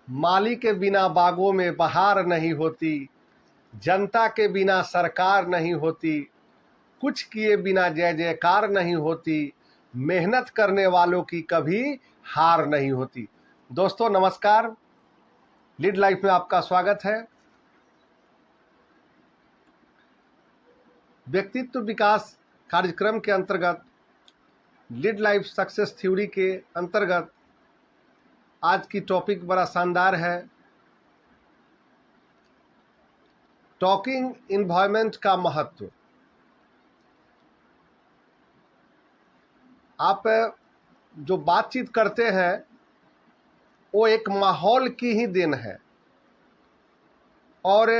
माली के बिना बागों में बहार नहीं होती, जनता के बिना सरकार नहीं होती, कुछ किए बिना जय जयकार नहीं होती, मेहनत करने वालों की कभी हार नहीं होती। दोस्तों नमस्कार, लीड लाइफ में आपका स्वागत है। व्यक्तित्व विकास कार्यक्रम के अंतर्गत लीड लाइफ सक्सेस थ्योरी के अंतर्गत आज की टॉपिक बड़ा शानदार है। टॉकिंग इन्वायरमेंट का महत्व। आप जो बातचीत करते हैं वो एक माहौल की ही देन है, और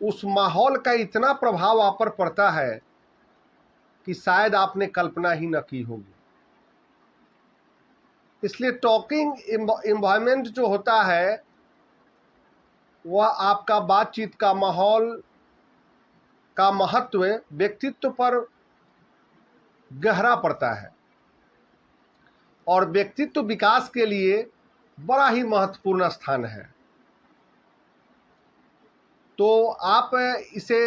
उस माहौल का इतना प्रभाव आप पर पड़ता है कि शायद आपने कल्पना ही न की होगी। इसलिए टॉकिंग इन्वायरमेंट जो होता है वह आपका बातचीत का माहौल का महत्व व्यक्तित्व पर गहरा पड़ता है और व्यक्तित्व विकास के लिए बड़ा ही महत्वपूर्ण स्थान है। तो आप इसे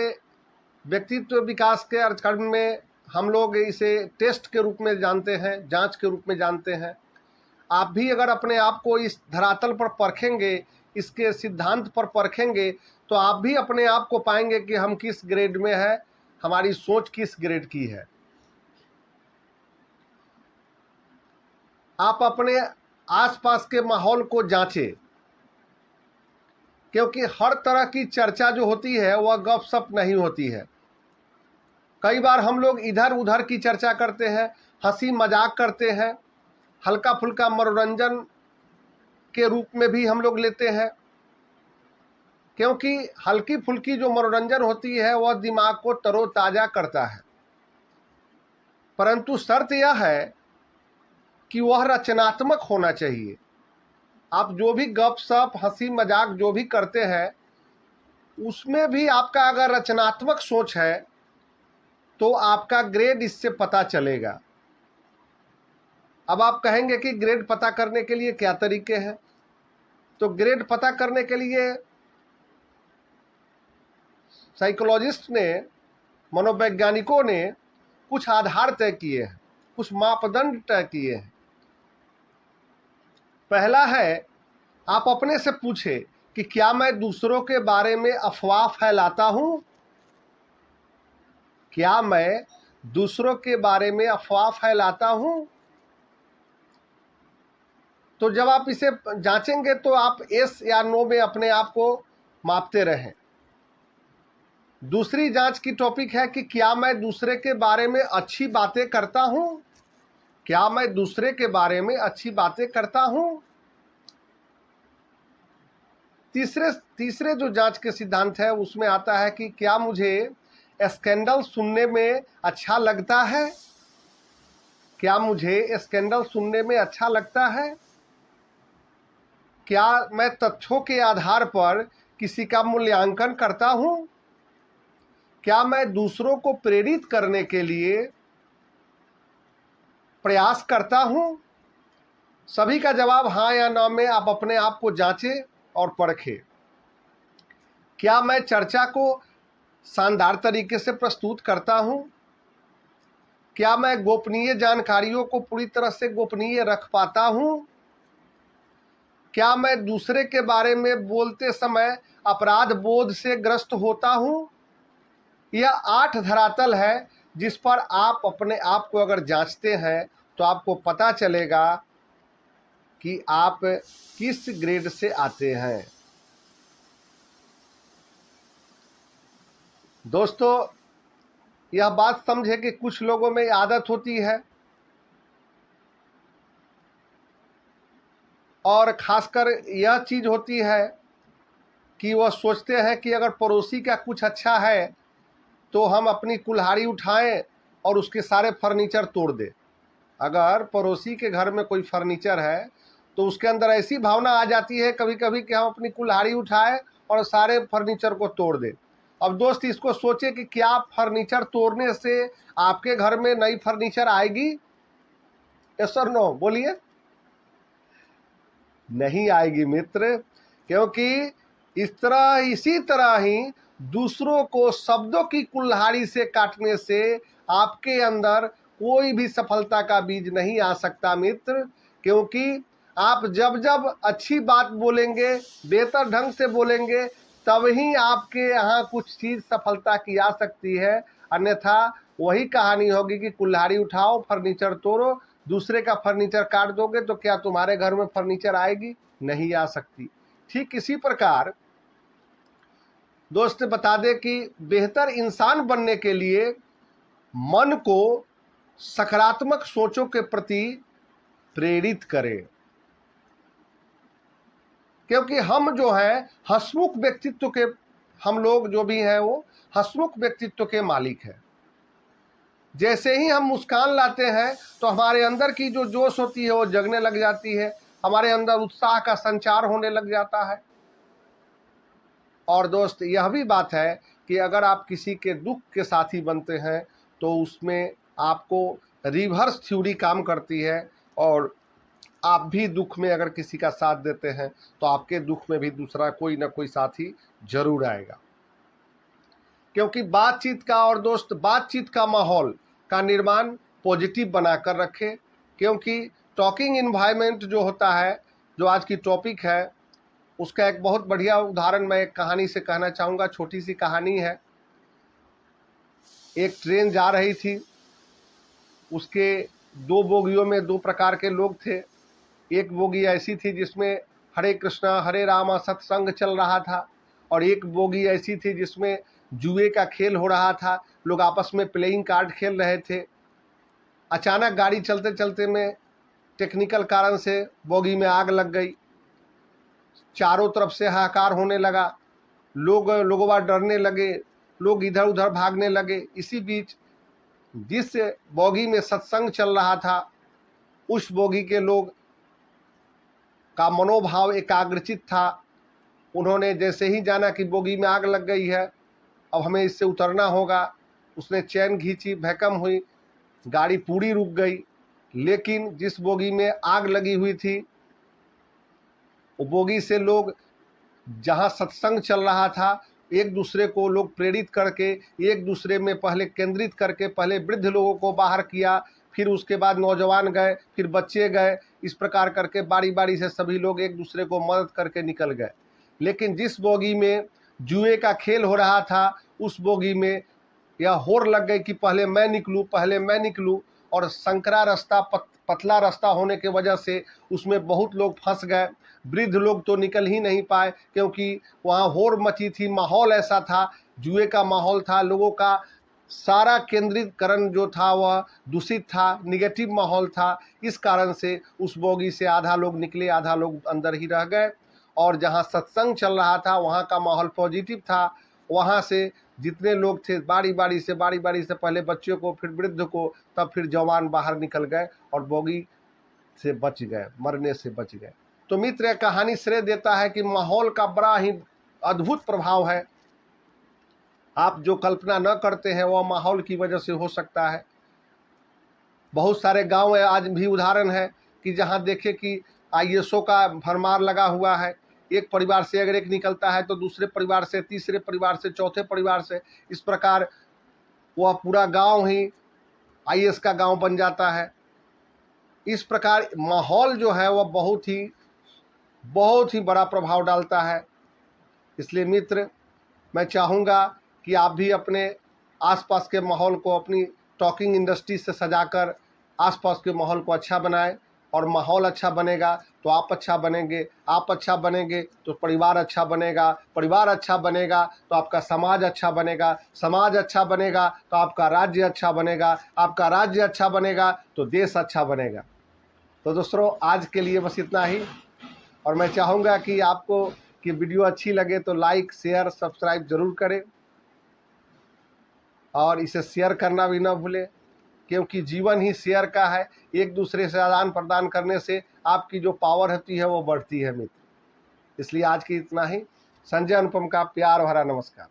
व्यक्तित्व विकास के कार्यक्रम में हम लोग इसे टेस्ट के रूप में जानते हैं, जांच के रूप में जानते हैं। आप भी अगर अपने आप को इस धरातल पर परखेंगे, इसके सिद्धांत पर परखेंगे, तो आप भी अपने आप को पाएंगे कि हम किस ग्रेड में है, हमारी सोच किस ग्रेड की है। आप अपने आसपास के माहौल को जांचें, क्योंकि हर तरह की चर्चा जो होती है वह गपशप नहीं होती है। कई बार हम लोग इधर उधर की चर्चा करते हैं, हंसी मजाक करते हैं, हल्का फुल्का मनोरंजन के रूप में भी हम लोग लेते हैं, क्योंकि हल्की फुल्की जो मनोरंजन होती है वह दिमाग को तरोताजा करता है। परंतु शर्त यह है कि वह रचनात्मक होना चाहिए। आप जो भी गपशप हंसी मजाक जो भी करते हैं उसमें भी आपका अगर रचनात्मक सोच है तो आपका ग्रेड इससे पता चलेगा। अब आप कहेंगे कि ग्रेड पता करने के लिए क्या तरीके हैं? तो ग्रेड पता करने के लिए साइकोलॉजिस्ट ने, मनोवैज्ञानिकों ने कुछ आधार तय किए हैं, कुछ मापदंड तय किए हैं। पहला है, आप अपने से पूछें कि क्या मैं दूसरों के बारे में अफवाह फैलाता हूं? क्या मैं दूसरों के बारे में अफवाह फैलाता हूं? तो जब आप इसे जांचेंगे तो आप यस या नो में अपने आप को मापते रहें। दूसरी जांच की टॉपिक है कि क्या मैं दूसरे के बारे में अच्छी बातें करता हूं? क्या मैं दूसरे के बारे में अच्छी बातें करता हूं? तीसरे जो जांच के सिद्धांत है उसमें आता है कि क्या मुझे स्कैंडल सुनने में अच्छा लगता है? क्या मुझे स्कैंडल सुनने में अच्छा लगता है? क्या मैं तथ्यों के आधार पर किसी का मूल्यांकन करता हूं? क्या मैं दूसरों को प्रेरित करने के लिए प्रयास करता हूं? सभी का जवाब हाँ या ना में आप अपने आप को जांचें और परखें। क्या मैं चर्चा को शानदार तरीके से प्रस्तुत करता हूं? क्या मैं गोपनीय जानकारियों को पूरी तरह से गोपनीय रख पाता हूं? क्या मैं दूसरे के बारे में बोलते समय अपराध बोध से ग्रस्त होता हूं? यह 8 धरातल है जिस पर आप अपने आप को अगर जांचते हैं तो आपको पता चलेगा कि आप किस ग्रेड से आते हैं। दोस्तों, यह बात समझे कि कुछ लोगों में आदत होती है, और खासकर यह चीज़ होती है कि वह सोचते हैं कि अगर पड़ोसी का कुछ अच्छा है तो हम अपनी कुल्हाड़ी उठाएं और उसके सारे फर्नीचर तोड़ दें। अगर पड़ोसी के घर में कोई फर्नीचर है तो उसके अंदर ऐसी भावना आ जाती है कभी कभी कि हम अपनी कुल्हाड़ी उठाएं और सारे फर्नीचर को तोड़ दें। अब दोस्त इसको सोचे कि क्या फर्नीचर तोड़ने से आपके घर में नई फर्नीचर आएगी? यस और नो बोलिए। नहीं आएगी मित्र, क्योंकि इसी तरह ही दूसरों को शब्दों की कुल्हाड़ी से काटने से आपके अंदर कोई भी सफलता का बीज नहीं आ सकता मित्र। क्योंकि आप जब जब अच्छी बात बोलेंगे, बेहतर ढंग से बोलेंगे, तब ही आपके यहाँ कुछ चीज़ सफलता की आ सकती है। अन्यथा वही कहानी होगी कि कुल्हाड़ी उठाओ, फर्नीचर तोड़ो, दूसरे का फर्नीचर काट दोगे तो क्या तुम्हारे घर में फर्नीचर आएगी? नहीं आ सकती। ठीक इसी प्रकार दोस्त बता दें कि बेहतर इंसान बनने के लिए मन को सकारात्मक सोचों के प्रति प्रेरित करें, क्योंकि हम जो है हंसमुख व्यक्तित्व के, हम लोग जो भी हैं वो हंसमुख व्यक्तित्व के मालिक हैं। जैसे ही हम मुस्कान लाते हैं तो हमारे अंदर की जो जोश होती है वो जगने लग जाती है, हमारे अंदर उत्साह का संचार होने लग जाता है। और दोस्त यह भी बात है कि अगर आप किसी के दुख के साथी बनते हैं तो उसमें आपको रिवर्स थ्योरी काम करती है, और आप भी दुख में अगर किसी का साथ देते हैं तो आपके दुख में भी दूसरा कोई ना कोई साथी जरूर आएगा। क्योंकि बातचीत का, और दोस्त बातचीत का माहौल का निर्माण पॉजिटिव बनाकर रखें। क्योंकि टॉकिंग इन्वायरमेंट जो होता है, जो आज की टॉपिक है, उसका एक बहुत बढ़िया उदाहरण मैं एक कहानी से कहना चाहूँगा। छोटी सी कहानी है। एक ट्रेन जा रही थी, उसके दो बोगियों में दो प्रकार के लोग थे। एक बोगी ऐसी थी जिसमें हरे कृष्णा हरे रामा सत्संग चल रहा था, और एक बोगी ऐसी थी जिसमें जुए का खेल हो रहा था, लोग आपस में प्लेइंग कार्ड खेल रहे थे। अचानक गाड़ी चलते चलते में टेक्निकल कारण से बोगी में आग लग गई। चारों तरफ से हाहाकार होने लगा, लोगों डरने लगे, लोग इधर उधर भागने लगे। इसी बीच जिस बोगी में सत्संग चल रहा था, उस बोगी के लोग का मनोभाव एकाग्रचित था। उन्होंने जैसे ही जाना कि बोगी में आग लग गई है, अब हमें इससे उतरना होगा, उसने चैन खींची, भैकम हुई, गाड़ी पूरी रुक गई। लेकिन जिस बोगी में आग लगी हुई थी, वो बोगी से लोग, जहां सत्संग चल रहा था, एक दूसरे को लोग प्रेरित करके, एक दूसरे में पहले केंद्रित करके, पहले वृद्ध लोगों को बाहर किया, फिर उसके बाद नौजवान गए, फिर बच्चे गए। इस प्रकार करके बारी बारी से सभी लोग एक दूसरे को मदद करके निकल गए। लेकिन जिस बोगी में जुए का खेल हो रहा था, उस बोगी में यह होड़ लग गई कि पहले मैं निकलूं, पहले मैं निकलूं। और संकरा रास्ता, पतला रास्ता होने के वजह से उसमें बहुत लोग फंस गए। वृद्ध लोग तो निकल ही नहीं पाए, क्योंकि वहाँ होड़ मची थी, माहौल ऐसा था, जुए का माहौल था, लोगों का सारा केंद्रीकरण जो था वह दूषित था, निगेटिव माहौल था। इस कारण से उस बोगी से आधा लोग निकले, आधा लोग अंदर ही रह गए। और जहाँ सत्संग चल रहा था वहाँ का माहौल पॉजिटिव था। वहाँ से जितने लोग थे बारी बारी से पहले बच्चों को, फिर वृद्ध को, तब फिर जवान बाहर निकल गए और बोगी से बच गए, मरने से बच गए। तो मित्र, यह कहानी श्रेय देता है कि माहौल का बड़ा ही अद्भुत प्रभाव है। आप जो कल्पना न करते हैं वह माहौल की वजह से हो सकता है। बहुत सारे गांव है, आज भी उदाहरण है कि जहां देखे कि आईएसओ का भरमार लगा हुआ है। एक परिवार से अगर एक निकलता है तो दूसरे परिवार से, तीसरे परिवार से, चौथे परिवार से, इस प्रकार वह पूरा गांव ही आईएएस का गांव बन जाता है। इस प्रकार माहौल जो है वह बहुत ही बड़ा प्रभाव डालता है। इसलिए मित्र, मैं चाहूँगा कि आप भी अपने आसपास के माहौल को अपनी टॉकिंग इंडस्ट्री से सजाकर आसपास के माहौल को अच्छा बनाएं। और माहौल अच्छा बनेगा तो आप अच्छा बनेंगे, आप अच्छा बनेंगे तो परिवार अच्छा बनेगा, परिवार अच्छा बनेगा तो आपका समाज अच्छा बनेगा, समाज अच्छा बनेगा तो आपका राज्य अच्छा बनेगा, आपका राज्य अच्छा बनेगा तो देश अच्छा बनेगा। तो दोस्तों, आज के लिए बस इतना ही। और मैं चाहूँगा कि आपको कि वीडियो अच्छी लगे तो लाइक, शेयर, सब्सक्राइब जरूर करें, और इसे शेयर करना भी ना भूलें, क्योंकि जीवन ही शेयर का है। एक दूसरे से आदान प्रदान करने से आपकी जो पावर होती है वो बढ़ती है मित्र। इसलिए आज की इतना ही। संजय अनुपम का प्यार भरा नमस्कार।